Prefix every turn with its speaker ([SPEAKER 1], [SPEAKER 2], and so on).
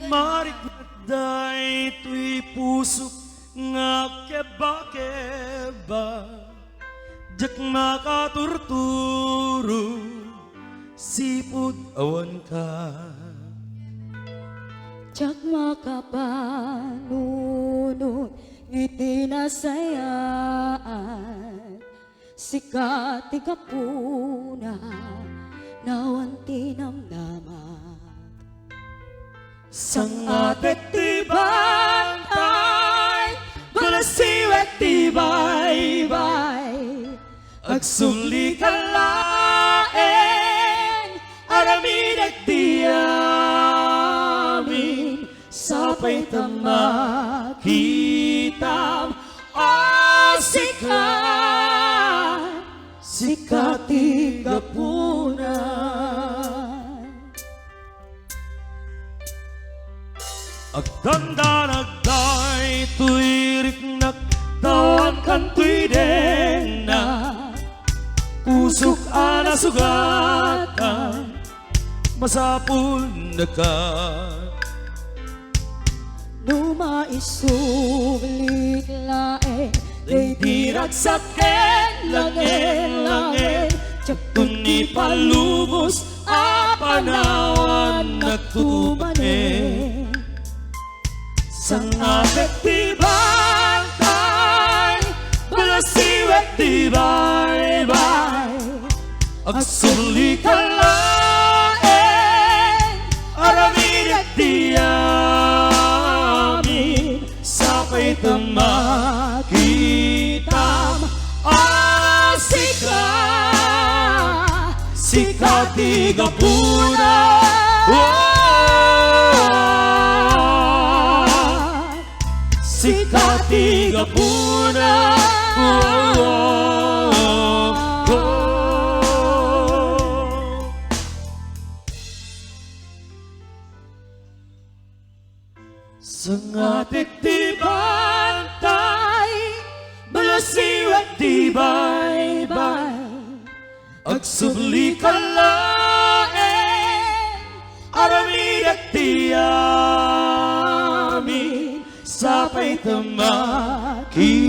[SPEAKER 1] Marikmaday tuy pusok nga keba-keba, jak makaturturo sipud awan ka.
[SPEAKER 2] Jak makapanunod ngiti nasayaan, sikat ikapuna nawan tinamdaman.
[SPEAKER 1] Sang atek ti bantay, balasiwet ti baybay, agsuli ka laeng, aramidek ti amin, sapay tamakitam, sikat ti gapunan. Agdandanagday tuy riknak, tawan kan tuy dengna, pusok ana sugatan, masapul dekat.
[SPEAKER 2] Numaisublik laeng, day diragsaken langin-langin, jak
[SPEAKER 1] Kundi palubos apanawan nagtumanin. Sang atek ti bantay, balasiwet ti baybay, agsuli ka laeng, aramidek ti amin, sapay tamakitam, sikat ti gapunan. Sikat ti gapunan. Sang atek ti bantay, balasiwet ti baybay, agsubli ka laeng, aramidek ti amin, sapay tamaki